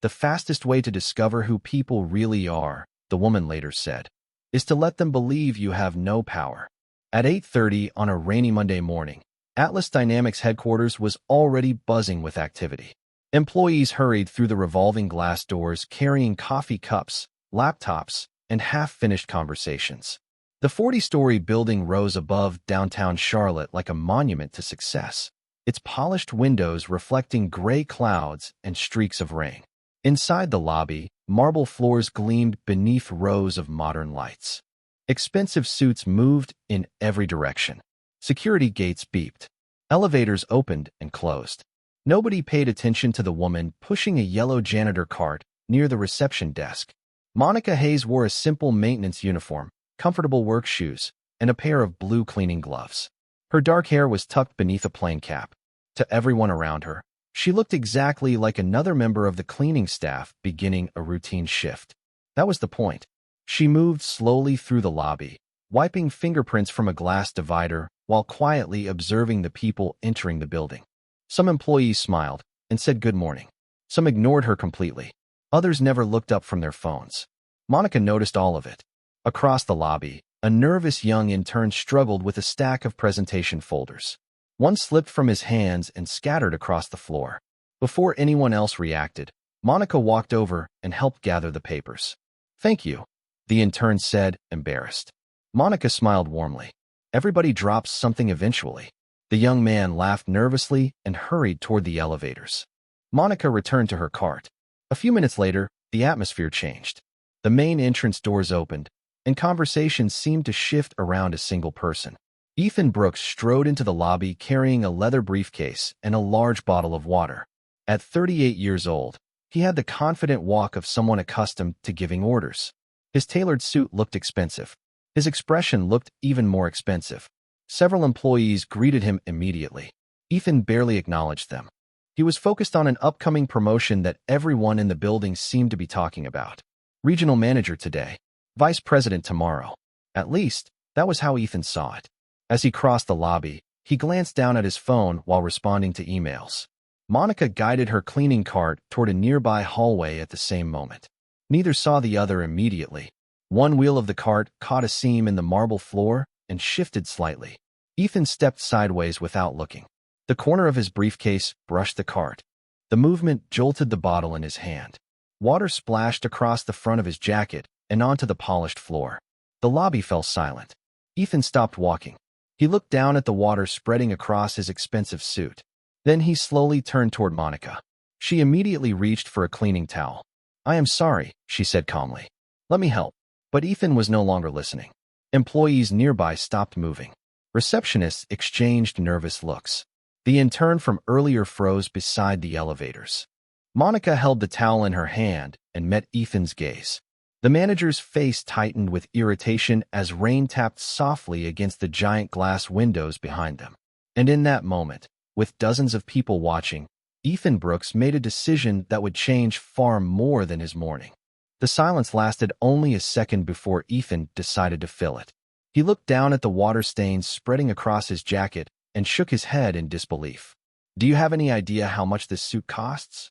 The fastest way to discover who people really are, the woman later said, is to let them believe you have no power. At 8:30 on a rainy Monday morning, Atlas Dynamics headquarters was already buzzing with activity. Employees hurried through the revolving glass doors carrying coffee cups, laptops, and half-finished conversations. The 40-story building rose above downtown Charlotte like a monument to success, its polished windows reflecting gray clouds and streaks of rain. Inside the lobby, marble floors gleamed beneath rows of modern lights. Expensive suites moved in every direction. Security gates beeped. Elevators opened and closed. Nobody paid attention to the woman pushing a yellow janitor cart near the reception desk. Monica Hayes wore a simple maintenance uniform, comfortable work shoes, and a pair of blue cleaning gloves. Her dark hair was tucked beneath a plain cap. To everyone around her, she looked exactly like another member of the cleaning staff beginning a routine shift. That was the point. She moved slowly through the lobby, wiping fingerprints from a glass divider while quietly observing the people entering the building. Some employees smiled and said good morning. Some ignored her completely. Others never looked up from their phones. Monica noticed all of it. Across the lobby, a nervous young intern struggled with a stack of presentation folders. One slipped from his hands and scattered across the floor. Before anyone else reacted, Monica walked over and helped gather the papers. "Thank you," the intern said, embarrassed. Monica smiled warmly. Everybody drops something eventually. The young man laughed nervously and hurried toward the elevators. Monica returned to her cart. A few minutes later, the atmosphere changed. The main entrance doors opened, and conversations seemed to shift around a single person. Ethan Brooks strode into the lobby carrying a leather briefcase and a large bottle of water. At 38 years old, he had the confident walk of someone accustomed to giving orders. His tailored suit looked expensive. His expression looked even more expensive. Several employees greeted him immediately. Ethan barely acknowledged them. He was focused on an upcoming promotion that everyone in the building seemed to be talking about. Regional manager today, vice president tomorrow. At least, that was how Ethan saw it. As he crossed the lobby, he glanced down at his phone while responding to emails. Monica guided her cleaning cart toward a nearby hallway at the same moment. Neither saw the other immediately. One wheel of the cart caught a seam in the marble floor and shifted slightly. Ethan stepped sideways without looking. The corner of his briefcase brushed the cart. The movement jolted the bottle in his hand. Water splashed across the front of his jacket and onto the polished floor. The lobby fell silent. Ethan stopped walking. He looked down at the water spreading across his expensive suit. Then he slowly turned toward Monica. She immediately reached for a cleaning towel. "I am sorry," she said calmly. "Let me help." But Ethan was no longer listening. Employees nearby stopped moving. Receptionists exchanged nervous looks. The intern from earlier froze beside the elevators. Monica held the towel in her hand and met Ethan's gaze. The manager's face tightened with irritation as rain tapped softly against the giant glass windows behind them. And in that moment, with dozens of people watching, Ethan Brooks made a decision that would change far more than his morning. The silence lasted only a second before Ethan decided to fill it. He looked down at the water stains spreading across his jacket and shook his head in disbelief. "Do you have any idea how much this suit costs?"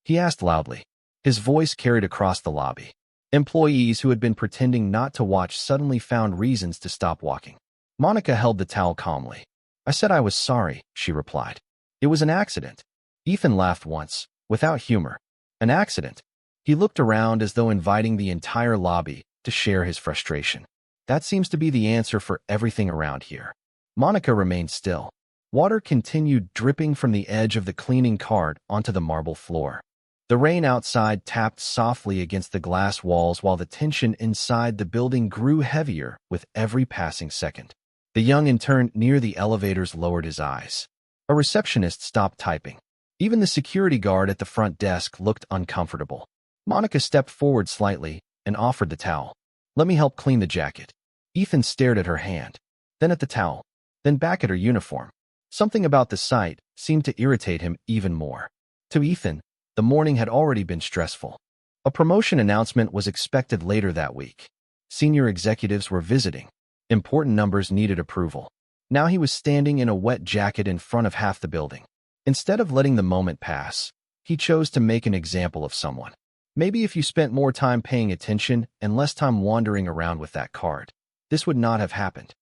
he asked loudly. His voice carried across the lobby. Employees who had been pretending not to watch suddenly found reasons to stop walking. Monica held the towel calmly. "I said I was sorry," she replied. "It was an accident." Ethan laughed once, without humor. "An accident?" He looked around as though inviting the entire lobby to share his frustration. "That seems to be the answer for everything around here." Monica remained still. Water continued dripping from the edge of the cleaning cart onto the marble floor. The rain outside tapped softly against the glass walls while the tension inside the building grew heavier with every passing second. The young intern near the elevators lowered his eyes. A receptionist stopped typing. Even the security guard at the front desk looked uncomfortable. Monica stepped forward slightly and offered the towel. "Let me help clean the jacket." Ethan stared at her hand, then at the towel, then back at her uniform. Something about the sight seemed to irritate him even more. To Ethan, the morning had already been stressful. A promotion announcement was expected later that week. Senior executives were visiting. Important numbers needed approval. Now he was standing in a wet jacket in front of half the building. Instead of letting the moment pass, He chose to make an example of someone. Maybe if you spent more time paying attention and less time wandering around with that card, this would not have happened.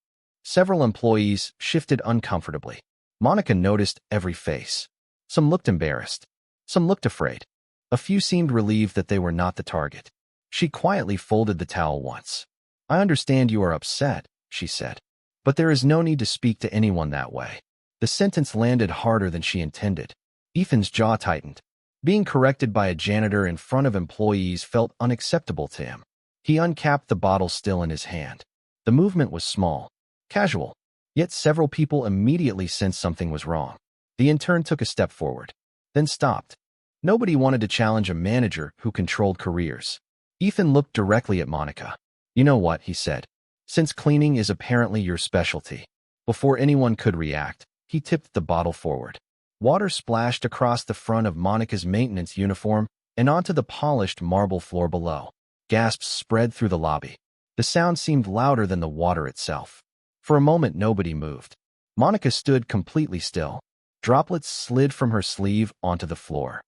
Several employees shifted uncomfortably. Monica noticed every face. Some looked embarrassed. Some looked afraid. A few seemed relieved that they were not the target. She quietly folded the towel once. "I understand you are upset," she said. "But there is no need to speak to anyone that way." The sentence landed harder than she intended. Ethan's jaw tightened. Being corrected by a janitor in front of employees felt unacceptable to him. He uncapped the bottle still in his hand. The movement was small, casual, yet several people immediately sensed something was wrong. The intern took a step forward, then stopped. Nobody wanted to challenge a manager who controlled careers. Ethan looked directly at Monica. "You know what," he said. "Since cleaning is apparently your specialty." Before anyone could react, he tipped the bottle forward. Water splashed across the front of Monica's maintenance uniform and onto the polished marble floor below. Gasps spread through the lobby. The sound seemed louder than the water itself. For a moment, nobody moved. Monica stood completely still. Droplets slid from her sleeve onto the floor.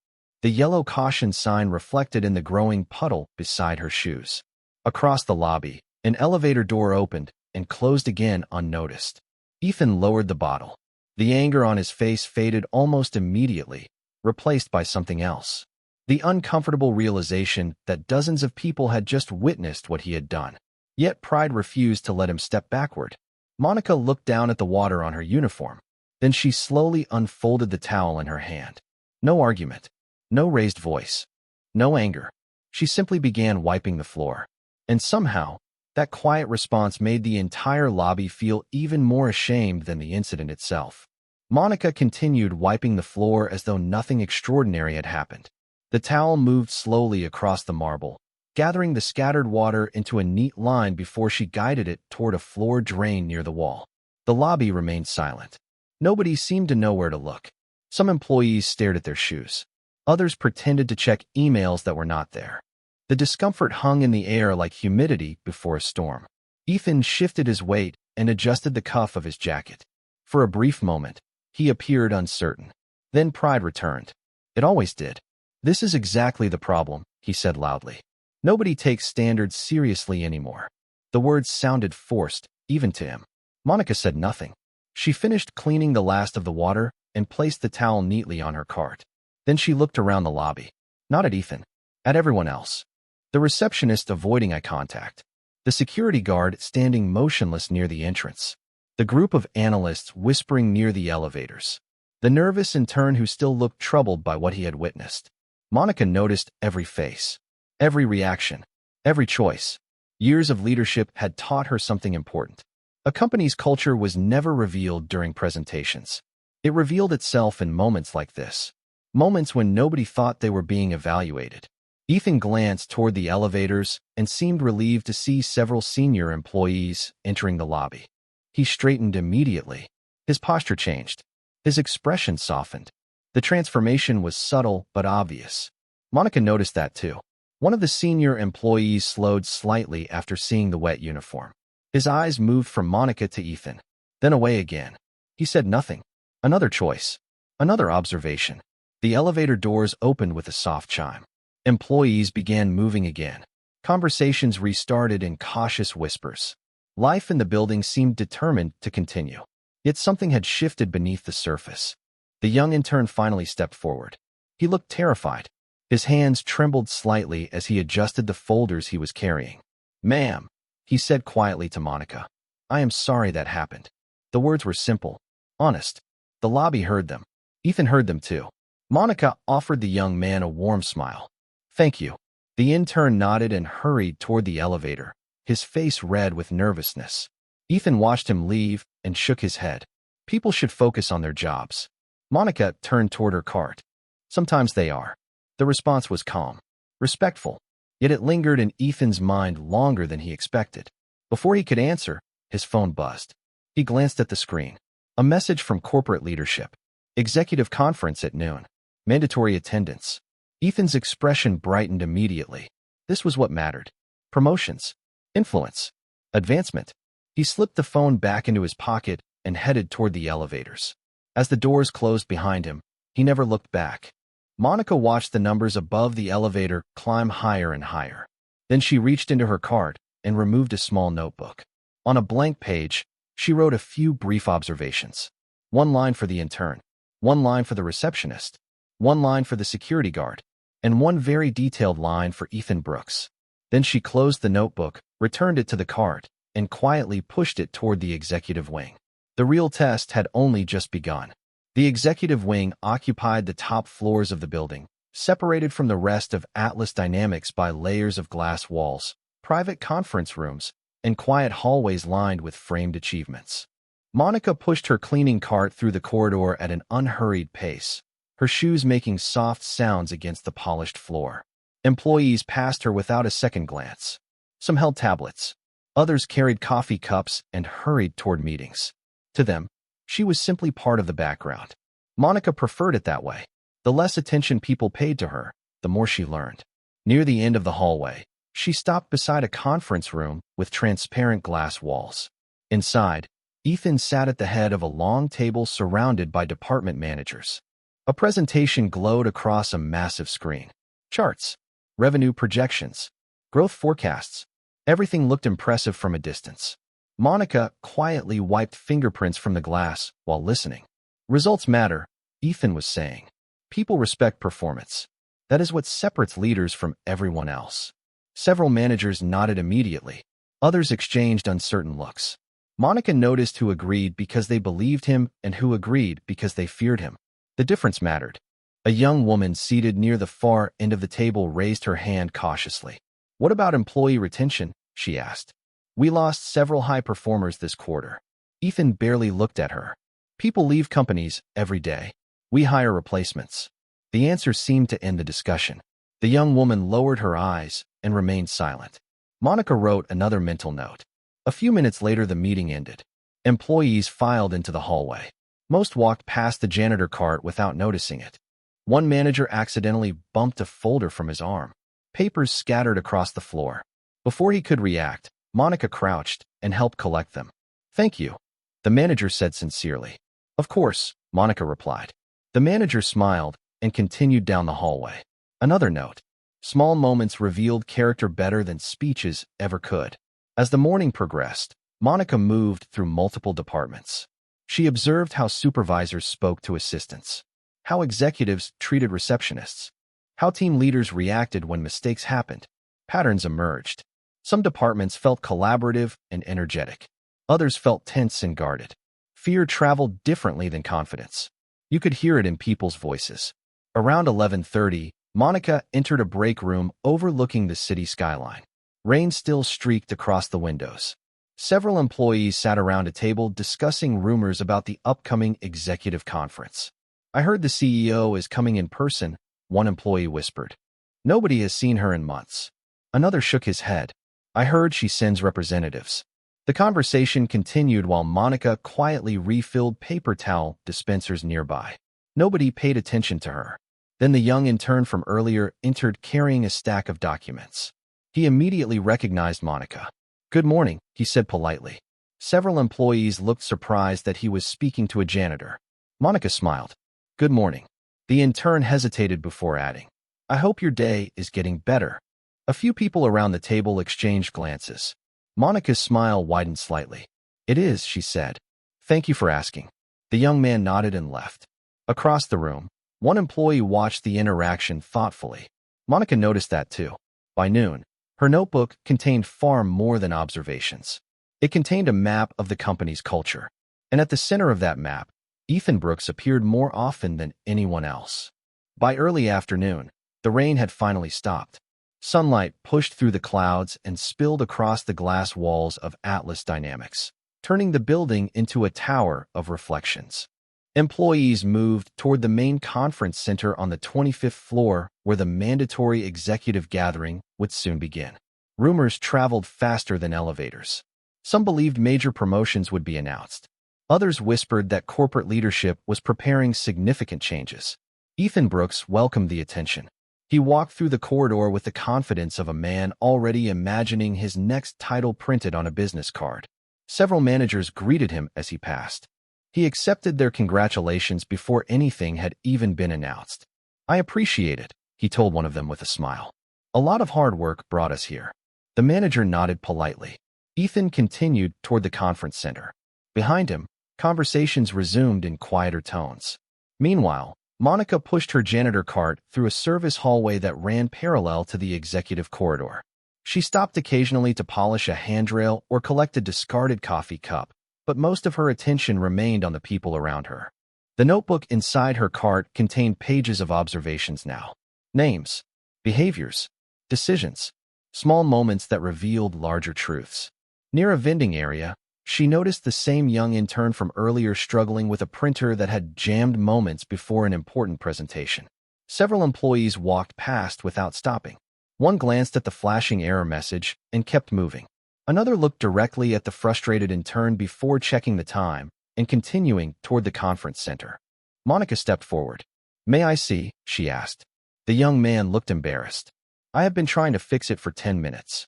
The yellow caution sign reflected in the growing puddle beside her shoes. Across the lobby, an elevator door opened and closed again unnoticed. Ethan lowered the bottle. The anger on his face faded almost immediately, replaced by something else. The uncomfortable realization that dozens of people had just witnessed what he had done. Yet pride refused to let him step backward. Monica looked down at the water on her uniform. Then she slowly unfolded the towel in her hand. No argument. No raised voice. No anger. She simply began wiping the floor. And somehow, that quiet response made the entire lobby feel even more ashamed than the incident itself. Monica continued wiping the floor as though nothing extraordinary had happened. The towel moved slowly across the marble, gathering the scattered water into a neat line before she guided it toward a floor drain near the wall. The lobby remained silent. Nobody seemed to know where to look. Some employees stared at their shoes. Others pretended to check emails that were not there. The discomfort hung in the air like humidity before a storm. Ethan shifted his weight and adjusted the cuff of his jacket. For a brief moment, he appeared uncertain. Then pride returned. It always did. "This is exactly the problem," he said loudly. "Nobody takes standards seriously anymore." The words sounded forced, even to him. Monica said nothing. She finished cleaning the last of the water and placed the towel neatly on her cart. Then she looked around the lobby. Not at Ethan. At everyone else. The receptionist avoiding eye contact. The security guard standing motionless near the entrance. The group of analysts whispering near the elevators. The nervous intern who still looked troubled by what he had witnessed. Monica noticed every face, every reaction, every choice. Years of leadership had taught her something important. A company's culture was never revealed during presentations. It revealed itself in moments like this. Moments when nobody thought they were being evaluated. Ethan glanced toward the elevators and seemed relieved to see several senior employees entering the lobby. He straightened immediately. His posture changed. His expression softened. The transformation was subtle but obvious. Monica noticed that too. One of the senior employees slowed slightly after seeing the wet uniform. His eyes moved from Monica to Ethan, then away again. He said nothing. Another choice. Another observation. The elevator doors opened with a soft chime. Employees began moving again. Conversations restarted in cautious whispers. Life in the building seemed determined to continue. Yet something had shifted beneath the surface. The young intern finally stepped forward. He looked terrified. His hands trembled slightly as he adjusted the folders he was carrying. "Ma'am," he said quietly to Monica. "I am sorry that happened." The words were simple, honest. The lobby heard them. Ethan heard them too. Monica offered the young man a warm smile. "Thank you." The intern nodded and hurried toward the elevator, his face red with nervousness. Ethan watched him leave and shook his head. People should focus on their jobs. Monica turned toward her cart. "Sometimes they are." The response was calm, respectful, yet it lingered in Ethan's mind longer than he expected. Before he could answer, his phone buzzed. He glanced at the screen. A message from corporate leadership. Executive conference at noon. Mandatory attendance. Ethan's expression brightened immediately. This was what mattered. Promotions. Influence. Advancement. He slipped the phone back into his pocket and headed toward the elevators. As the doors closed behind him, he never looked back. Monica watched the numbers above the elevator climb higher and higher. Then she reached into her cart and removed a small notebook. On a blank page, she wrote a few brief observations. One line for the intern, one line for the receptionist, one line for the security guard, and one very detailed line for Ethan Brooks. Then she closed the notebook, returned it to the cart, and quietly pushed it toward the executive wing. The real test had only just begun. The executive wing occupied the top floors of the building, separated from the rest of Atlas Dynamics by layers of glass walls, private conference rooms, and quiet hallways lined with framed achievements. Monica pushed her cleaning cart through the corridor at an unhurried pace, her shoes making soft sounds against the polished floor. Employees passed her without a second glance. Some held tablets. Others carried coffee cups and hurried toward meetings. To them, she was simply part of the background. Monica preferred it that way. The less attention people paid to her, the more she learned. Near the end of the hallway, she stopped beside a conference room with transparent glass walls. Inside, Ethan sat at the head of a long table surrounded by department managers. A presentation glowed across a massive screen. Charts, revenue projections, growth forecasts. Everything looked impressive from a distance. Monica quietly wiped fingerprints from the glass while listening. Results matter, Ethan was saying. People respect performance. That is what separates leaders from everyone else. Several managers nodded immediately. Others exchanged uncertain looks. Monica noticed who agreed because they believed him and who agreed because they feared him. The difference mattered. A young woman seated near the far end of the table raised her hand cautiously. "What about employee retention?" she asked. "We lost several high performers this quarter." Ethan barely looked at her. "People leave companies every day. We hire replacements." The answer seemed to end the discussion. The young woman lowered her eyes and remained silent. Monica wrote another mental note. A few minutes later, the meeting ended. Employees filed into the hallway. Most walked past the janitor cart without noticing it. One manager accidentally bumped a folder from his arm. Papers scattered across the floor. Before he could react, Monica crouched and helped collect them. "Thank you," the manager said sincerely. "Of course," Monica replied. The manager smiled and continued down the hallway. Another note. Small moments revealed character better than speeches ever could. As the morning progressed, Monica moved through multiple departments. She observed how supervisors spoke to assistants, how executives treated receptionists, how team leaders reacted when mistakes happened. Patterns emerged. Some departments felt collaborative and energetic. Others felt tense and guarded. Fear traveled differently than confidence. You could hear it in people's voices. Around 11:30, Monica entered a break room overlooking the city skyline. Rain still streaked across the windows. Several employees sat around a table discussing rumors about the upcoming executive conference. "I heard the CEO is coming in person," one employee whispered. "Nobody has seen her in months." Another shook his head. "I heard she sends representatives." The conversation continued while Monica quietly refilled paper towel dispensers nearby. Nobody paid attention to her. Then the young intern from earlier entered carrying a stack of documents. He immediately recognized Monica. "Good morning," he said politely. Several employees looked surprised that he was speaking to a janitor. Monica smiled. "Good morning." The intern hesitated before adding, "I hope your day is getting better." A few people around the table exchanged glances. Monica's smile widened slightly. "It is," she said. "Thank you for asking." The young man nodded and left. Across the room, one employee watched the interaction thoughtfully. Monica noticed that too. By noon, her notebook contained far more than observations. It contained a map of the company's culture. And at the center of that map, Ethan Brooks appeared more often than anyone else. By early afternoon, the rain had finally stopped. Sunlight pushed through the clouds and spilled across the glass walls of Atlas Dynamics, turning the building into a tower of reflections. Employees moved toward the main conference center on the 25th floor where the mandatory executive gathering would soon begin. Rumors traveled faster than elevators. Some believed major promotions would be announced. Others whispered that corporate leadership was preparing significant changes. Ethan Brooks welcomed the attention. He walked through the corridor with the confidence of a man already imagining his next title printed on a business card. Several managers greeted him as he passed. He accepted their congratulations before anything had even been announced. I appreciate it, he told one of them with a smile. A lot of hard work brought us here. The manager nodded politely. Ethan continued toward the conference center. Behind him, conversations resumed in quieter tones. Meanwhile, Monica pushed her janitor cart through a service hallway that ran parallel to the executive corridor. She stopped occasionally to polish a handrail or collect a discarded coffee cup, but most of her attention remained on the people around her. The notebook inside her cart contained pages of observations now. Names, behaviors, decisions, small moments that revealed larger truths. Near a vending area, she noticed the same young intern from earlier struggling with a printer that had jammed moments before an important presentation. Several employees walked past without stopping. One glanced at the flashing error message and kept moving. Another looked directly at the frustrated intern before checking the time and continuing toward the conference center. Monica stepped forward. "May I see?" she asked. The young man looked embarrassed. "I have been trying to fix it for 10 minutes.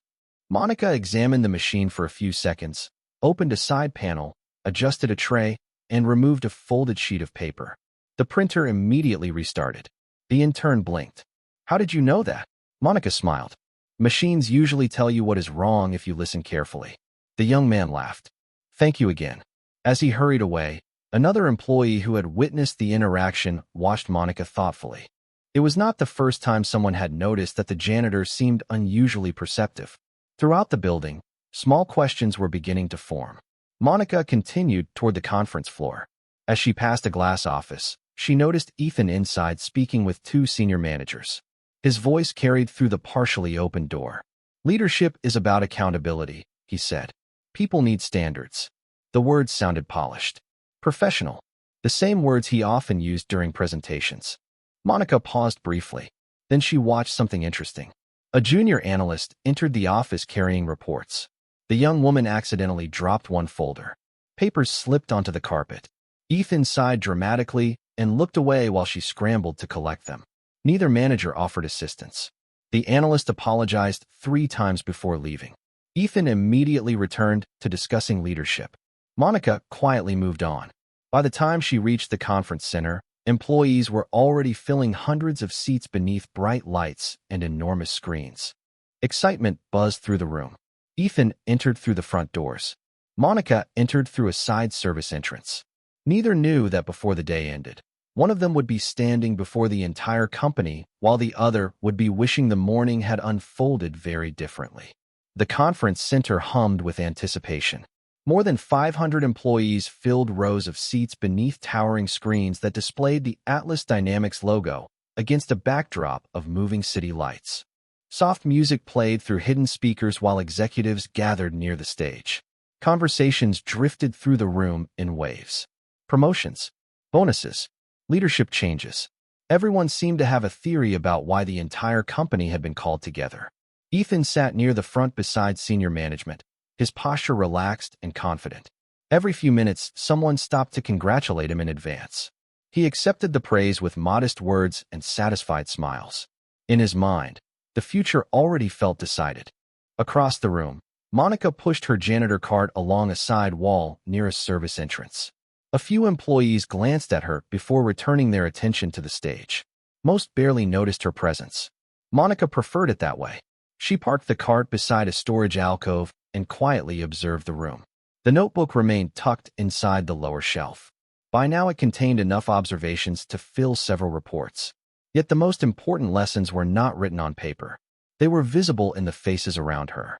Monica examined the machine for a few seconds, opened a side panel, adjusted a tray, and removed a folded sheet of paper. The printer immediately restarted. The intern blinked. "How did you know that?" Monica smiled. "Machines usually tell you what is wrong if you listen carefully." The young man laughed. "Thank you again." As he hurried away, another employee who had witnessed the interaction watched Monica thoughtfully. It was not the first time someone had noticed that the janitor seemed unusually perceptive. Throughout the building, small questions were beginning to form. Monica continued toward the conference floor. As she passed a glass office, she noticed Ethan inside speaking with two senior managers. His voice carried through the partially open door. "Leadership is about accountability," he said. "People need standards." The words sounded polished. Professional. The same words he often used during presentations. Monica paused briefly. Then she watched something interesting. A junior analyst entered the office carrying reports. The young woman accidentally dropped one folder. Papers slipped onto the carpet. Ethan sighed dramatically and looked away while she scrambled to collect them. Neither manager offered assistance. The analyst apologized 3 times before leaving. Ethan immediately returned to discussing leadership. Monica quietly moved on. By the time she reached the conference center, employees were already filling hundreds of seats beneath bright lights and enormous screens. Excitement buzzed through the room. Ethan entered through the front doors. Monica entered through a side service entrance. Neither knew that before the day ended, one of them would be standing before the entire company, while the other would be wishing the morning had unfolded very differently. The conference center hummed with anticipation. More than 500 employees filled rows of seats beneath towering screens that displayed the Atlas Dynamics logo against a backdrop of moving city lights. Soft music played through hidden speakers while executives gathered near the stage. Conversations drifted through the room in waves. Promotions, bonuses, leadership changes. Everyone seemed to have a theory about why the entire company had been called together. Ethan sat near the front beside senior management, his posture relaxed and confident. Every few minutes, someone stopped to congratulate him in advance. He accepted the praise with modest words and satisfied smiles. In his mind, the future already felt decided. Across the room, Monica pushed her janitor cart along a side wall near a service entrance. A few employees glanced at her before returning their attention to the stage. Most barely noticed her presence. Monica preferred it that way. She parked the cart beside a storage alcove and quietly observed the room. The notebook remained tucked inside the lower shelf. By now it contained enough observations to fill several reports. Yet the most important lessons were not written on paper. They were visible in the faces around her.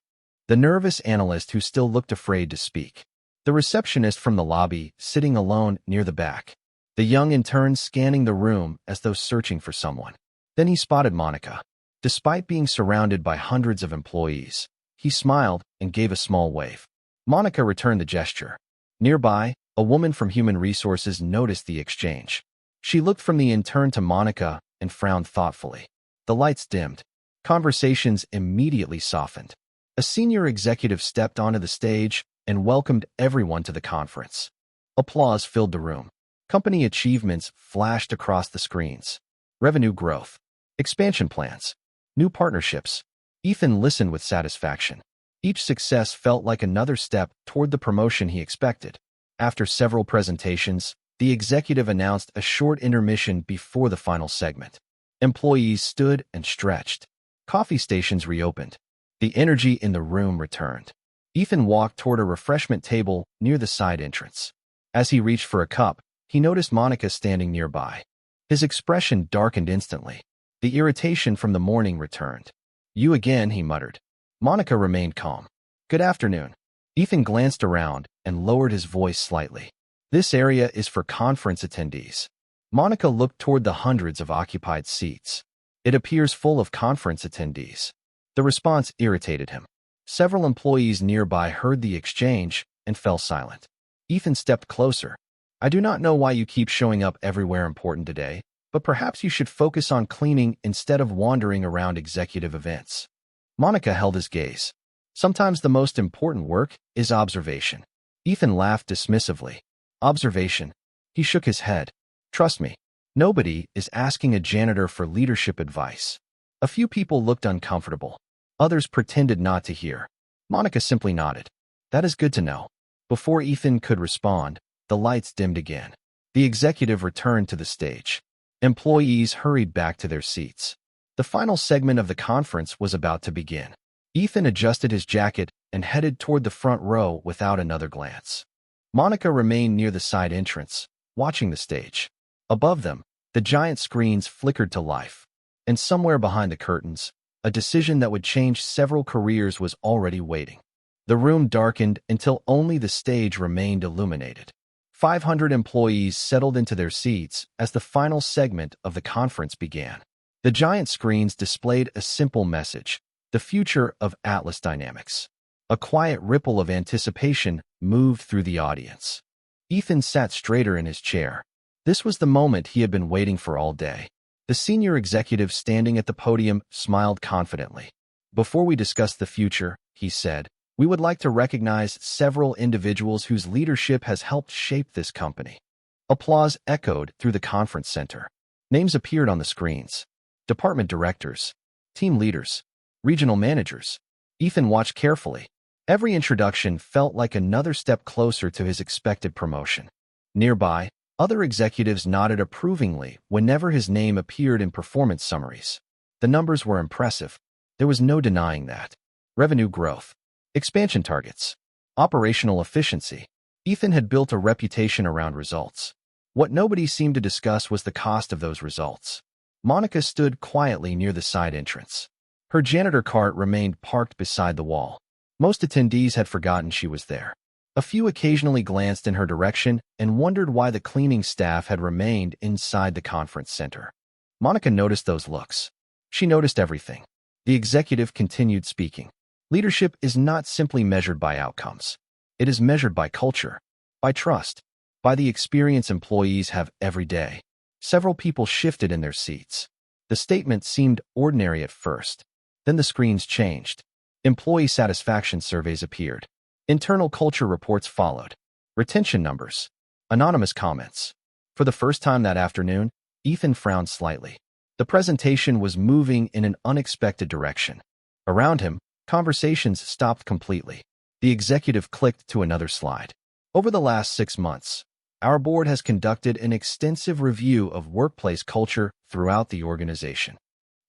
The nervous analyst who still looked afraid to speak. The receptionist from the lobby sitting alone near the back. The young intern scanning the room as though searching for someone. Then he spotted Monica. Despite being surrounded by hundreds of employees, he smiled and gave a small wave. Monica returned the gesture. Nearby, a woman from Human Resources noticed the exchange. She looked from the intern to Monica and frowned thoughtfully. The lights dimmed. Conversations immediately softened. A senior executive stepped onto the stage and welcomed everyone to the conference. Applause filled the room. Company achievements flashed across the screens. Revenue growth. Expansion plans. New partnerships. Ethan listened with satisfaction. Each success felt like another step toward the promotion he expected. After several presentations, the executive announced a short intermission before the final segment. Employees stood and stretched. Coffee stations reopened. The energy in the room returned. Ethan walked toward a refreshment table near the side entrance. As he reached for a cup, he noticed Monica standing nearby. His expression darkened instantly. The irritation from the morning returned. "You again," he muttered. Monica remained calm. "Good afternoon." Ethan glanced around and lowered his voice slightly. "This area is for conference attendees." Monica looked toward the hundreds of occupied seats. "It appears full of conference attendees." The response irritated him. Several employees nearby heard the exchange and fell silent. Ethan stepped closer. "I do not know why you keep showing up everywhere important today, but perhaps you should focus on cleaning instead of wandering around executive events." Monica held his gaze. "Sometimes the most important work is observation." Ethan laughed dismissively. "Observation?" He shook his head. "Trust me, nobody is asking a janitor for leadership advice." A few people looked uncomfortable. Others pretended not to hear. Monica simply nodded. "That is good to know." Before Ethan could respond, the lights dimmed again. The executive returned to the stage. Employees hurried back to their seats. The final segment of the conference was about to begin. Ethan adjusted his jacket and headed toward the front row without another glance. Monica remained near the side entrance, watching the stage. Above them, the giant screens flickered to life. And somewhere behind the curtains, a decision that would change several careers was already waiting. The room darkened until only the stage remained illuminated. 500 employees settled into their seats as the final segment of the conference began. The giant screens displayed a simple message: the future of Atlas Dynamics. A quiet ripple of anticipation moved through the audience. Ethan sat straighter in his chair. This was the moment he had been waiting for all day. The senior executive standing at the podium smiled confidently. "Before we discuss the future," he said, "we would like to recognize several individuals whose leadership has helped shape this company." Applause echoed through the conference center. Names appeared on the screens. Department directors, team leaders, regional managers. Ethan watched carefully. Every introduction felt like another step closer to his expected promotion. Nearby, other executives nodded approvingly whenever his name appeared in performance summaries. The numbers were impressive. There was no denying that. Revenue growth, expansion targets, operational efficiency. Ethan had built a reputation around results. What nobody seemed to discuss was the cost of those results. Monica stood quietly near the side entrance. Her janitor cart remained parked beside the wall. Most attendees had forgotten she was there. A few occasionally glanced in her direction and wondered why the cleaning staff had remained inside the conference center. Monica noticed those looks. She noticed everything. The executive continued speaking. "Leadership is not simply measured by outcomes. It is measured by culture, by trust, by the experience employees have every day." Several people shifted in their seats. The statement seemed ordinary at first. Then the screens changed. Employee satisfaction surveys appeared. Internal culture reports followed. Retention numbers. Anonymous comments. For the first time that afternoon, Ethan frowned slightly. The presentation was moving in an unexpected direction. Around him, conversations stopped completely. The executive clicked to another slide. "Over the last 6 months, our board has conducted an extensive review of workplace culture throughout the organization."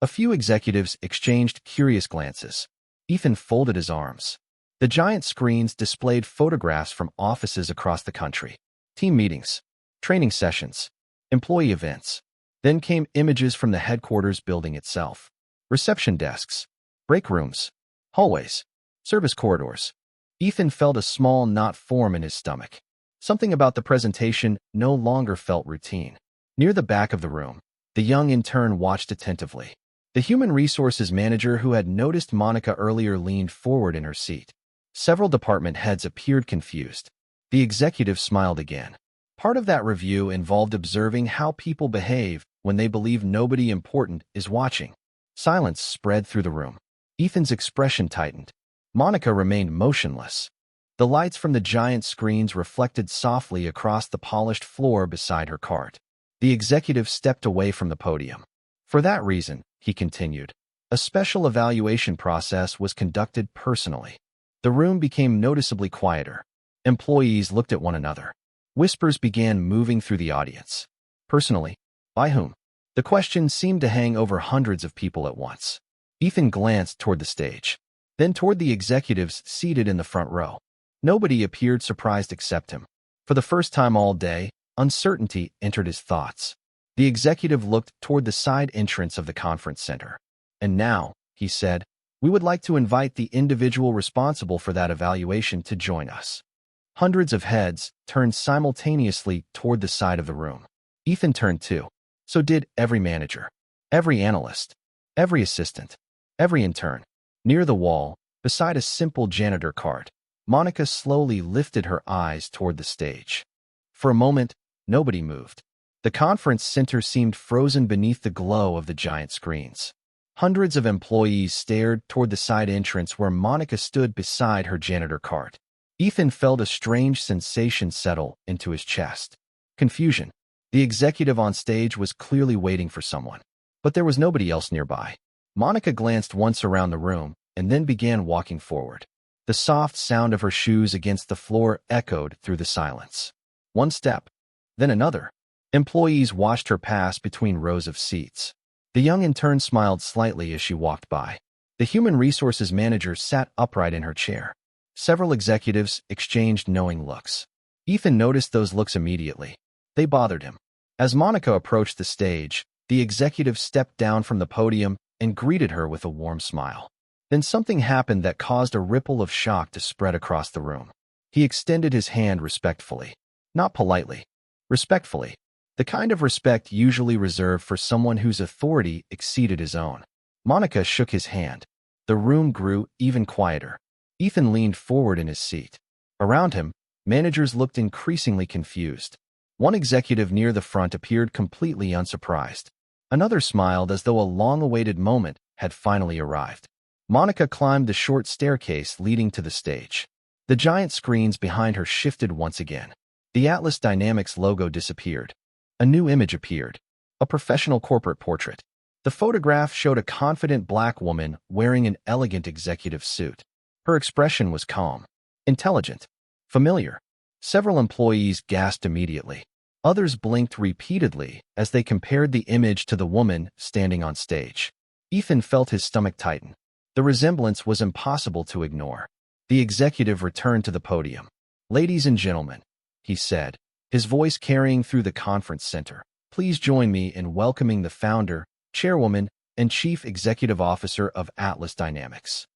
A few executives exchanged curious glances. Ethan folded his arms. The giant screens displayed photographs from offices across the country. Team meetings, training sessions, employee events. Then came images from the headquarters building itself. Reception desks, break rooms, hallways, service corridors. Ethan felt a small knot form in his stomach. Something about the presentation no longer felt routine. Near the back of the room, the young intern watched attentively. The human resources manager who had noticed Monica earlier leaned forward in her seat. Several department heads appeared confused. The executive smiled again. Part of that review involved observing how people behave when they believe nobody important is watching. Silence spread through the room. Ethan's expression tightened. Monica remained motionless. The lights from the giant screens reflected softly across the polished floor beside her cart. The executive stepped away from the podium. "For that reason," he continued, "a special evaluation process was conducted personally." The room became noticeably quieter. Employees looked at one another. Whispers began moving through the audience. "Personally? By whom?" The question seemed to hang over hundreds of people at once. Ethan glanced toward the stage, then toward the executives seated in the front row. Nobody appeared surprised except him. For the first time all day, uncertainty entered his thoughts. The executive looked toward the side entrance of the conference center. "And now," he said, "we would like to invite the individual responsible for that evaluation to join us." Hundreds of heads turned simultaneously toward the side of the room. Ethan turned too. So did every manager, every analyst, every assistant, every intern. Near the wall, beside a simple janitor cart, Monica slowly lifted her eyes toward the stage. For a moment, nobody moved. The conference center seemed frozen beneath the glow of the giant screens. Hundreds of employees stared toward the side entrance where Monica stood beside her janitor cart. Ethan felt a strange sensation settle into his chest. Confusion. The executive on stage was clearly waiting for someone, but there was nobody else nearby. Monica glanced once around the room and then began walking forward. The soft sound of her shoes against the floor echoed through the silence. One step, then another. Employees watched her pass between rows of seats. The young intern smiled slightly as she walked by. The human resources manager sat upright in her chair. Several executives exchanged knowing looks. Ethan noticed those looks immediately. They bothered him. As Monica approached the stage, the executive stepped down from the podium and greeted her with a warm smile. Then something happened that caused a ripple of shock to spread across the room. He extended his hand respectfully. Not politely. Respectfully. The kind of respect usually reserved for someone whose authority exceeded his own. Monica shook his hand. The room grew even quieter. Ethan leaned forward in his seat. Around him, managers looked increasingly confused. One executive near the front appeared completely unsurprised. Another smiled as though a long-awaited moment had finally arrived. Monica climbed the short staircase leading to the stage. The giant screens behind her shifted once again. The Atlas Dynamics logo disappeared. A new image appeared. A professional corporate portrait. The photograph showed a confident black woman wearing an elegant executive suit. Her expression was calm, intelligent, familiar. Several employees gasped immediately. Others blinked repeatedly as they compared the image to the woman standing on stage. Ethan felt his stomach tighten. The resemblance was impossible to ignore. The executive returned to the podium. "Ladies and gentlemen," he said, his voice carrying through the conference center, "please join me in welcoming the founder, chairwoman, and chief executive officer of Atlas Dynamics."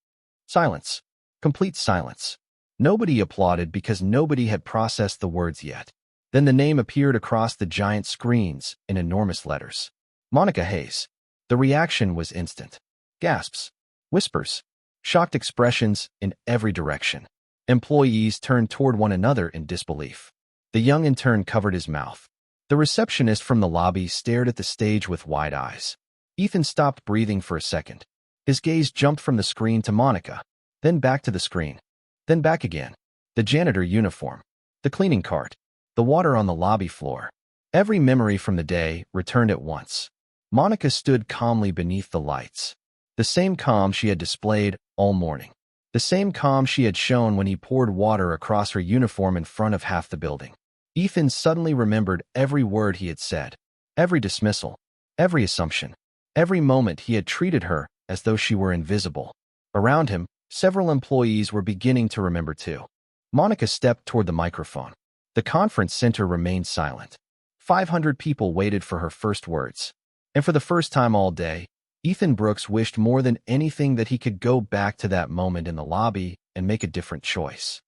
Silence. Complete silence. Nobody applauded because nobody had processed the words yet. Then the name appeared across the giant screens in enormous letters. Monica Hayes. The reaction was instant. Gasps. Whispers. Shocked expressions in every direction. Employees turned toward one another in disbelief. The young intern covered his mouth. The receptionist from the lobby stared at the stage with wide eyes. Ethan stopped breathing for a second. His gaze jumped from the screen to Monica, then back to the screen, then back again. The janitor uniform, the cleaning cart, the water on the lobby floor. Every memory from the day returned at once. Monica stood calmly beneath the lights. The same calm she had displayed all morning. The same calm she had shown when he poured water across her uniform in front of half the building. Ethan suddenly remembered every word he had said, every dismissal, every assumption, every moment he had treated her as though she were invisible. Around him, several employees were beginning to remember too. Monica stepped toward the microphone. The conference center remained silent. 500 people waited for her first words. And for the first time all day, Ethan Brooks wished more than anything that he could go back to that moment in the lobby and make a different choice.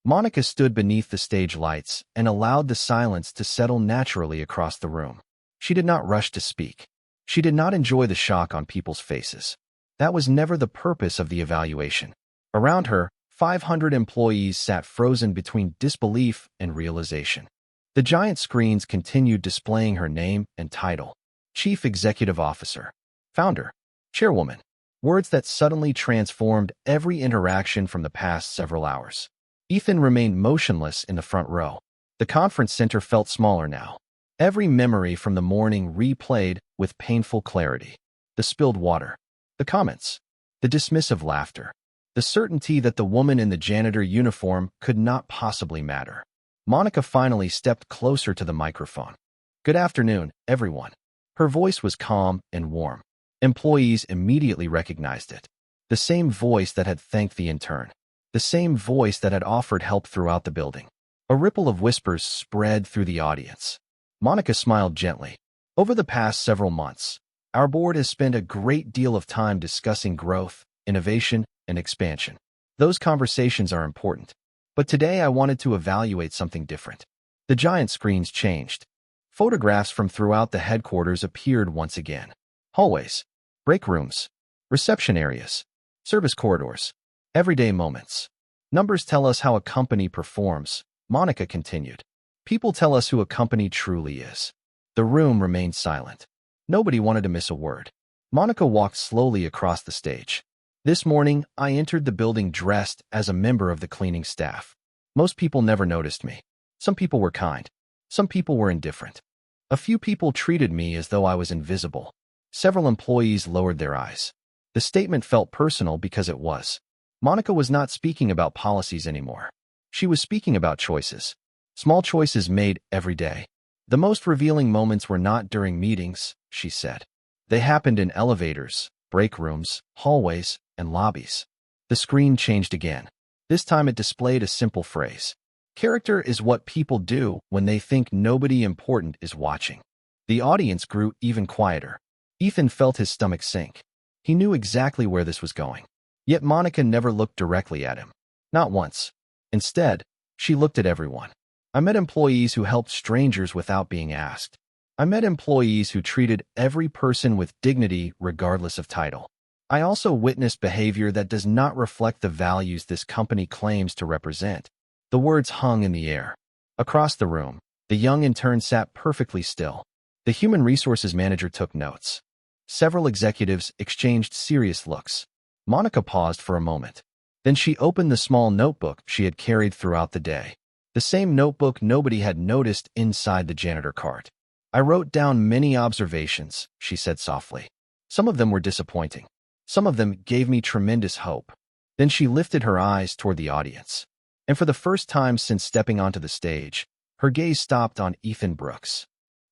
Monica stood beneath the stage lights and allowed the silence to settle naturally across the room. She did not rush to speak. She did not enjoy the shock on people's faces. That was never the purpose of the evaluation. Around her, 500 employees sat frozen between disbelief and realization. The giant screens continued displaying her name and title. Chief Executive Officer, Founder, Chairwoman. Words that suddenly transformed every interaction from the past several hours. Ethan remained motionless in the front row. The conference center felt smaller now. Every memory from the morning replayed with painful clarity. The spilled water. The comments. The dismissive laughter. The certainty that the woman in the janitor uniform could not possibly matter. Monica finally stepped closer to the microphone. "Good afternoon, everyone." Her voice was calm and warm. Employees immediately recognized it. The same voice that had thanked the intern. The same voice that had offered help throughout the building. A ripple of whispers spread through the audience. Monica smiled gently. Over the past several months, our board has spent a great deal of time discussing growth, innovation, and expansion. Those conversations are important. But today I wanted to evaluate something different. The giant screens changed. Photographs from throughout the headquarters appeared once again. Hallways, break rooms, reception areas, service corridors, everyday moments. Numbers tell us how a company performs, Monica continued. People tell us who a company truly is. The room remained silent. Nobody wanted to miss a word. Monica walked slowly across the stage. This morning, I entered the building dressed as a member of the cleaning staff. Most people never noticed me. Some people were kind. Some people were indifferent. A few people treated me as though I was invisible. Several employees lowered their eyes. The statement felt personal because it was. Monica was not speaking about policies anymore. She was speaking about choices. Small choices made every day. The most revealing moments were not during meetings, she said. They happened in elevators, break rooms, hallways, and lobbies. The screen changed again. This time it displayed a simple phrase. Character is what people do when they think nobody important is watching. The audience grew even quieter. Ethan felt his stomach sink. He knew exactly where this was going. Yet Monica never looked directly at him. Not once. Instead, she looked at everyone. I met employees who helped strangers without being asked. I met employees who treated every person with dignity regardless of title. I also witnessed behavior that does not reflect the values this company claims to represent. The words hung in the air. Across the room, the young intern sat perfectly still. The human resources manager took notes. Several executives exchanged serious looks. Monica paused for a moment. Then she opened the small notebook she had carried throughout the day. The same notebook nobody had noticed inside the janitor cart. I wrote down many observations, she said softly. Some of them were disappointing. Some of them gave me tremendous hope. Then she lifted her eyes toward the audience. And for the first time since stepping onto the stage, her gaze stopped on Ethan Brooks.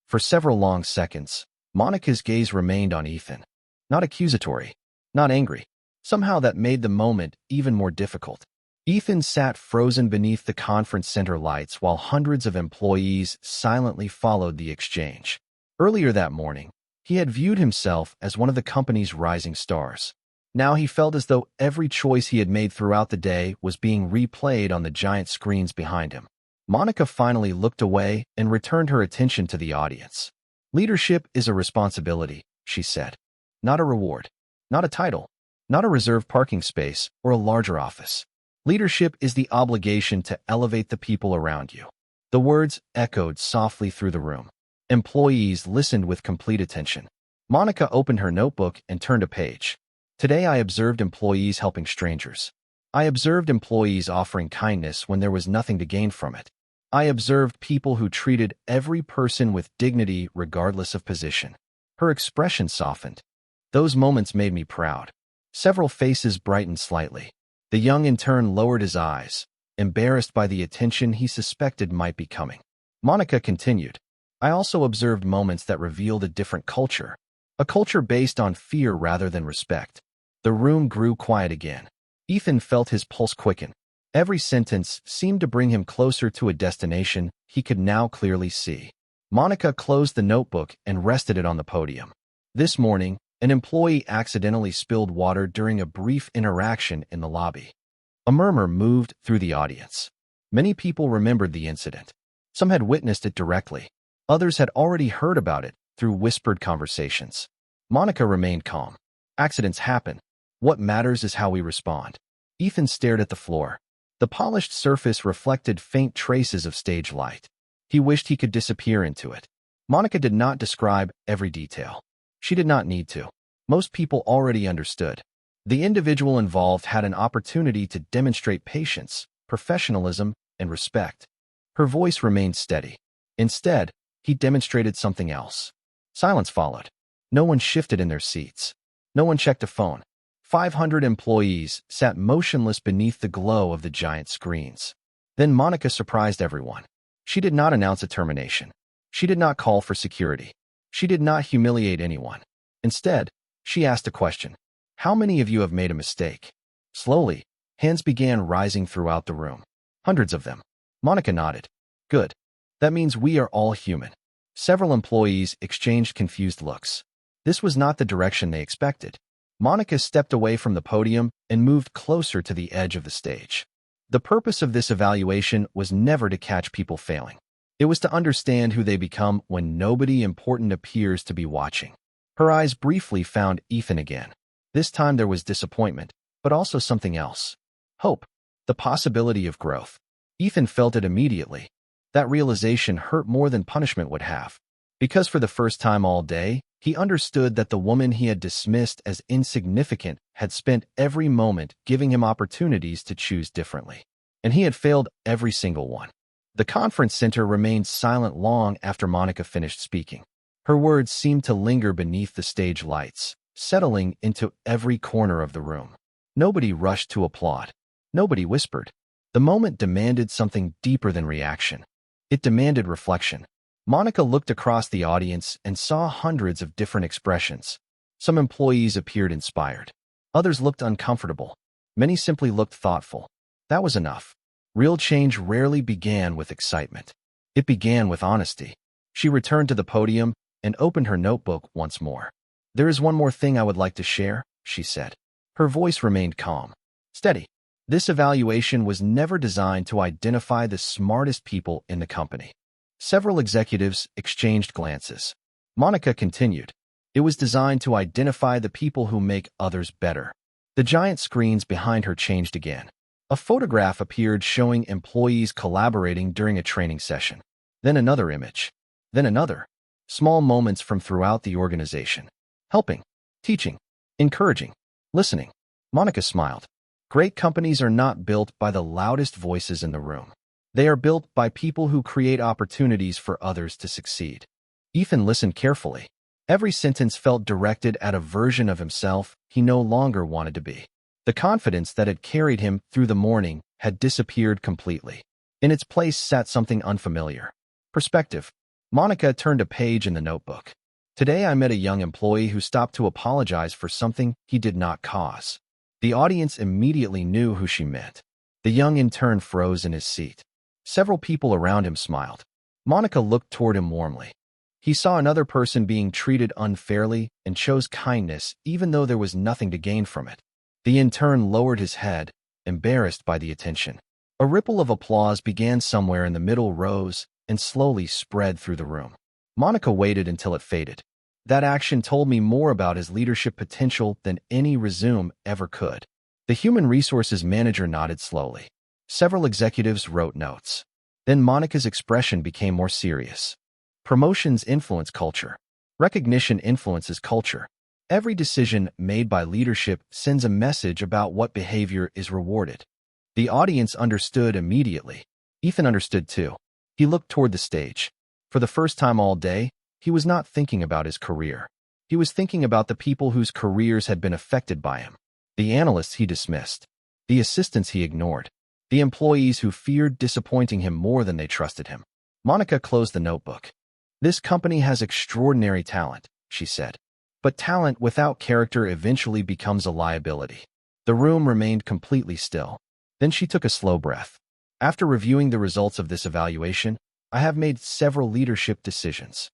For several long seconds, Monica's gaze remained on Ethan. Not accusatory, not angry. Somehow that made the moment even more difficult. Ethan sat frozen beneath the conference center lights while hundreds of employees silently followed the exchange. Earlier that morning, he had viewed himself as one of the company's rising stars. Now he felt as though every choice he had made throughout the day was being replayed on the giant screens behind him. Monica finally looked away and returned her attention to the audience. Leadership is a responsibility, she said. Not a reward. Not a title. Not a reserved parking space or a larger office. Leadership is the obligation to elevate the people around you. The words echoed softly through the room. Employees listened with complete attention. Monica opened her notebook and turned a page. Today I observed employees helping strangers. I observed employees offering kindness when there was nothing to gain from it. I observed people who treated every person with dignity regardless of position. Her expression softened. Those moments made me proud. Several faces brightened slightly. The young intern lowered his eyes, embarrassed by the attention he suspected might be coming. Monica continued. I also observed moments that revealed a different culture. A culture based on fear rather than respect. The room grew quiet again. Ethan felt his pulse quicken. Every sentence seemed to bring him closer to a destination he could now clearly see. Monica closed the notebook and rested it on the podium. This morning, an employee accidentally spilled water during a brief interaction in the lobby. A murmur moved through the audience. Many people remembered the incident. Some had witnessed it directly. Others had already heard about it through whispered conversations. Monica remained calm. Accidents happen. What matters is how we respond. Ethan stared at the floor. The polished surface reflected faint traces of stage light. He wished he could disappear into it. Monica did not describe every detail. She did not need to. Most people already understood. The individual involved had an opportunity to demonstrate patience, professionalism, and respect. Her voice remained steady. Instead, he demonstrated something else. Silence followed. No one shifted in their seats. No one checked a phone. 500 employees sat motionless beneath the glow of the giant screens. Then Monica surprised everyone. She did not announce a termination. She did not call for security. She did not humiliate anyone. Instead, she asked a question. How many of you have made a mistake? Slowly, hands began rising throughout the room. Hundreds of them. Monica nodded. Good. That means we are all human. Several employees exchanged confused looks. This was not the direction they expected. Monica stepped away from the podium and moved closer to the edge of the stage. The purpose of this evaluation was never to catch people failing. It was to understand who they become when nobody important appears to be watching. Her eyes briefly found Ethan again. This time there was disappointment, but also something else. Hope. The possibility of growth. Ethan felt it immediately. That realization hurt more than punishment would have. Because for the first time all day, he understood that the woman he had dismissed as insignificant had spent every moment giving him opportunities to choose differently. And he had failed every single one. The conference center remained silent long after Monica finished speaking. Her words seemed to linger beneath the stage lights, settling into every corner of the room. Nobody rushed to applaud. Nobody whispered. The moment demanded something deeper than reaction. It demanded reflection. Monica looked across the audience and saw hundreds of different expressions. Some employees appeared inspired. Others looked uncomfortable. Many simply looked thoughtful. That was enough. Real change rarely began with excitement. It began with honesty. She returned to the podium and opened her notebook once more. There is one more thing I would like to share, she said. Her voice remained calm, steady. This evaluation was never designed to identify the smartest people in the company. Several executives exchanged glances. Monica continued. It was designed to identify the people who make others better. The giant screens behind her changed again. A photograph appeared showing employees collaborating during a training session. Then another image. Then another. Small moments from throughout the organization. Helping, teaching, encouraging, listening. Monica smiled. Great companies are not built by the loudest voices in the room. They are built by people who create opportunities for others to succeed. Ethan listened carefully. Every sentence felt directed at a version of himself he no longer wanted to be. The confidence that had carried him through the morning had disappeared completely. In its place sat something unfamiliar. Perspective. Monica turned a page in the notebook. Today I met a young employee who stopped to apologize for something he did not cause. The audience immediately knew who she meant. The young intern froze in his seat. Several people around him smiled. Monica looked toward him warmly. He saw another person being treated unfairly and chose kindness even though there was nothing to gain from it. The intern lowered his head, embarrassed by the attention. A ripple of applause began somewhere in the middle rows and slowly spread through the room. Monica waited until it faded. That action told me more about his leadership potential than any resume ever could. The human resources manager nodded slowly. Several executives wrote notes. Then Monica's expression became more serious. Promotions influence culture. Recognition influences culture. Every decision made by leadership sends a message about what behavior is rewarded. The audience understood immediately. Ethan understood too. He looked toward the stage. For the first time all day, he was not thinking about his career. He was thinking about the people whose careers had been affected by him. The analysts he dismissed. The assistants he ignored. The employees who feared disappointing him more than they trusted him. Monica closed the notebook. This company has extraordinary talent, she said. But talent without character eventually becomes a liability. The room remained completely still. Then she took a slow breath. After reviewing the results of this evaluation, I have made several leadership decisions.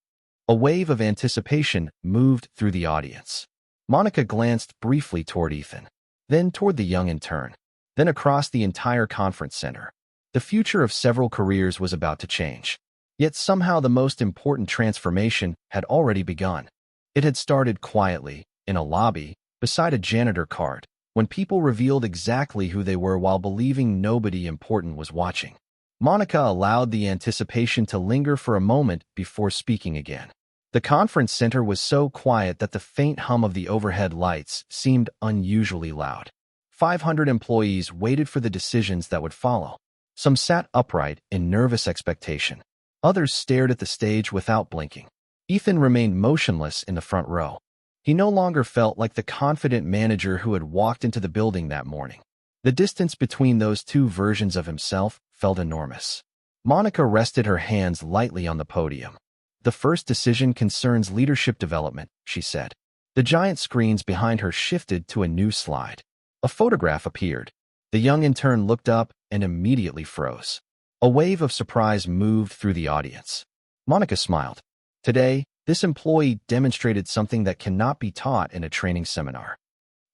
A wave of anticipation moved through the audience. Monica glanced briefly toward Ethan, then toward the young intern, then across the entire conference center. The future of several careers was about to change. Yet somehow the most important transformation had already begun. It had started quietly, in a lobby, beside a janitor cart, when people revealed exactly who they were while believing nobody important was watching. Monica allowed the anticipation to linger for a moment before speaking again. The conference center was so quiet that the faint hum of the overhead lights seemed unusually loud. 500 employees waited for the decisions that would follow. Some sat upright in nervous expectation. Others stared at the stage without blinking. Ethan remained motionless in the front row. He no longer felt like the confident manager who had walked into the building that morning. The distance between those two versions of himself felt enormous. Monica rested her hands lightly on the podium. The first decision concerns leadership development, she said. The giant screens behind her shifted to a new slide. A photograph appeared. The young intern looked up and immediately froze. A wave of surprise moved through the audience. Monica smiled. Today, this employee demonstrated something that cannot be taught in a training seminar.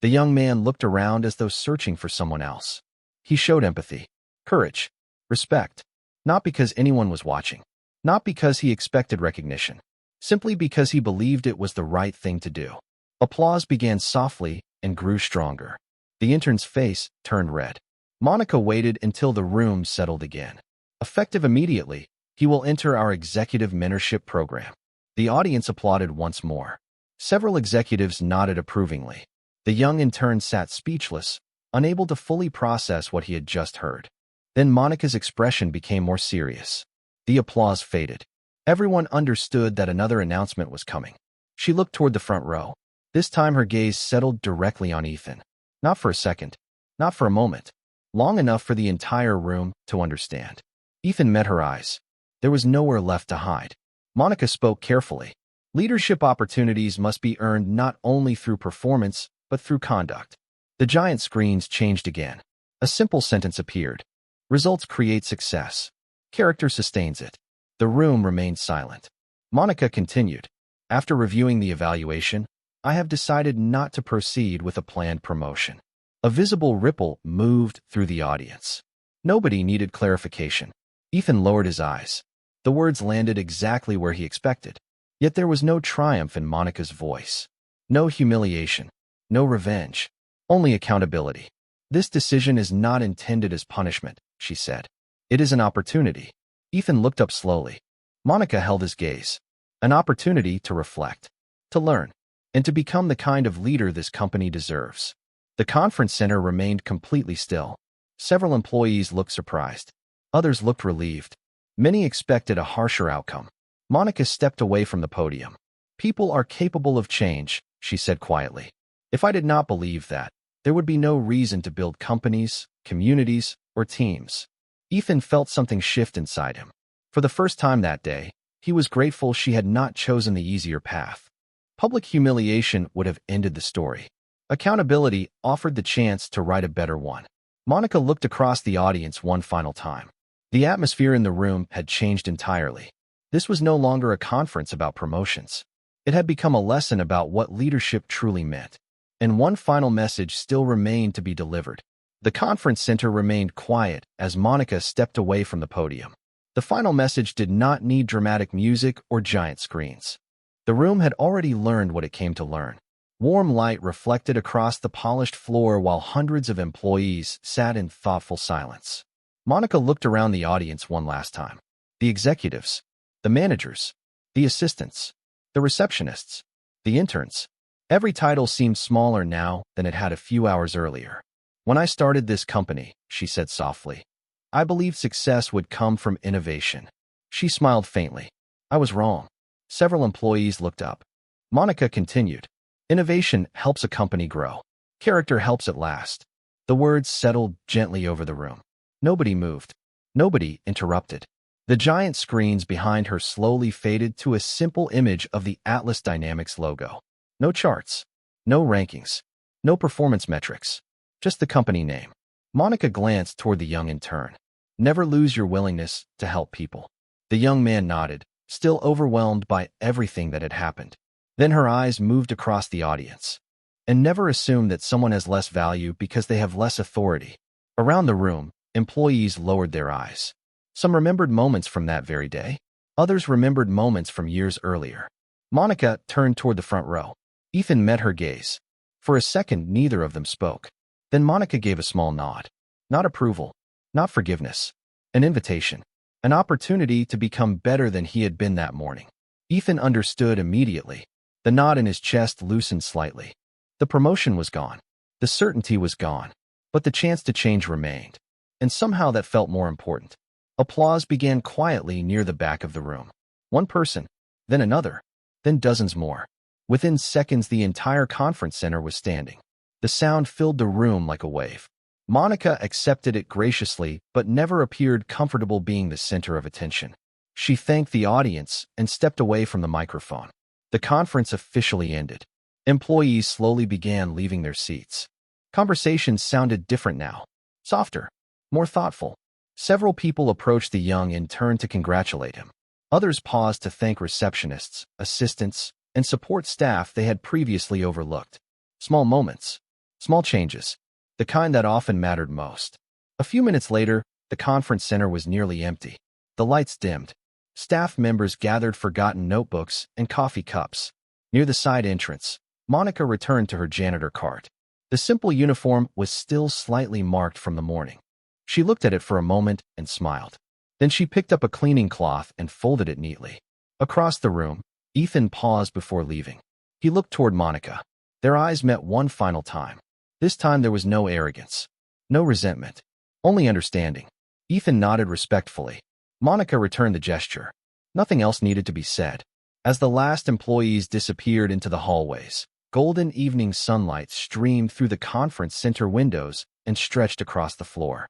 The young man looked around as though searching for someone else. He showed empathy, courage, respect, not because anyone was watching, not because he expected recognition, simply because he believed it was the right thing to do. Applause began softly and grew stronger. The intern's face turned red. Monica waited until the room settled again. Effective immediately, he will enter our executive mentorship program. The audience applauded once more. Several executives nodded approvingly. The young intern sat speechless, unable to fully process what he had just heard. Then Monica's expression became more serious. The applause faded. Everyone understood that another announcement was coming. She looked toward the front row. This time her gaze settled directly on Ethan. Not for a second, not for a moment, long enough for the entire room to understand. Ethan met her eyes. There was nowhere left to hide. Monica spoke carefully. Leadership opportunities must be earned not only through performance, but through conduct. The giant screens changed again. A simple sentence appeared. Results create success. Character sustains it. The room remained silent. Monica continued. After reviewing the evaluation, I have decided not to proceed with a planned promotion. A visible ripple moved through the audience. Nobody needed clarification. Ethan lowered his eyes. The words landed exactly where he expected. Yet there was no triumph in Monica's voice. No humiliation. No revenge. Only accountability. This decision is not intended as punishment, she said. It is an opportunity. Ethan looked up slowly. Monica held his gaze. An opportunity to reflect, to learn, and to become the kind of leader this company deserves. The conference center remained completely still. Several employees looked surprised. Others looked relieved. Many expected a harsher outcome. Monica stepped away from the podium. People are capable of change, she said quietly. If I did not believe that, there would be no reason to build companies, communities, or teams. Ethan felt something shift inside him. For the first time that day, he was grateful she had not chosen the easier path. Public humiliation would have ended the story. Accountability offered the chance to write a better one. Monica looked across the audience one final time. The atmosphere in the room had changed entirely. This was no longer a conference about promotions. It had become a lesson about what leadership truly meant. And one final message still remained to be delivered. The conference center remained quiet as Monica stepped away from the podium. The final message did not need dramatic music or giant screens. The room had already learned what it came to learn. Warm light reflected across the polished floor while hundreds of employees sat in thoughtful silence. Monica looked around the audience one last time. The executives, the managers, the assistants, the receptionists, the interns. Every title seemed smaller now than it had a few hours earlier. When I started this company, she said softly, I believed success would come from innovation. She smiled faintly. I was wrong. Several employees looked up. Monica continued. Innovation helps a company grow. Character helps it last. The words settled gently over the room. Nobody moved. Nobody interrupted. The giant screens behind her slowly faded to a simple image of the Atlas Dynamics logo. No charts. No rankings. No performance metrics. Just the company name. Monica glanced toward the young intern. Never lose your willingness to help people. The young man nodded, still overwhelmed by everything that had happened. Then her eyes moved across the audience. And never assume that someone has less value because they have less authority. Around the room, employees lowered their eyes. Some remembered moments from that very day. Others remembered moments from years earlier. Monica turned toward the front row. Ethan met her gaze. For a second, neither of them spoke. Then Monica gave a small nod. Not approval, not forgiveness. An invitation. An opportunity to become better than he had been that morning. Ethan understood immediately. The knot in his chest loosened slightly. The promotion was gone. The certainty was gone. But the chance to change remained. And somehow that felt more important. Applause began quietly near the back of the room. One person, then another, then dozens more. Within seconds, the entire conference center was standing. The sound filled the room like a wave. Monica accepted it graciously, but never appeared comfortable being the center of attention. She thanked the audience and stepped away from the microphone. The conference officially ended. Employees slowly began leaving their seats. Conversations sounded different now, softer, more thoughtful. Several people approached the young intern to congratulate him. Others paused to thank receptionists, assistants, and support staff they had previously overlooked. Small moments, small changes, the kind that often mattered most. A few minutes later, the conference center was nearly empty. The lights dimmed. Staff members gathered forgotten notebooks and coffee cups. Near the side entrance, Monica returned to her janitor cart. The simple uniform was still slightly marked from the morning. She looked at it for a moment and smiled. Then she picked up a cleaning cloth and folded it neatly. Across the room, Ethan paused before leaving. He looked toward Monica. Their eyes met one final time. This time there was no arrogance, no resentment, only understanding. Ethan nodded respectfully. Monica returned the gesture. Nothing else needed to be said. As the last employees disappeared into the hallways, golden evening sunlight streamed through the conference center windows and stretched across the floor.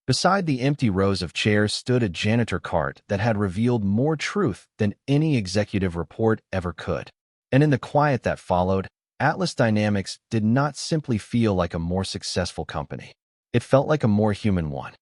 Beside the empty rows of chairs stood a janitor cart that had revealed more truth than any executive report ever could. And in the quiet that followed, Atlas Dynamics did not simply feel like a more successful company. It felt like a more human one.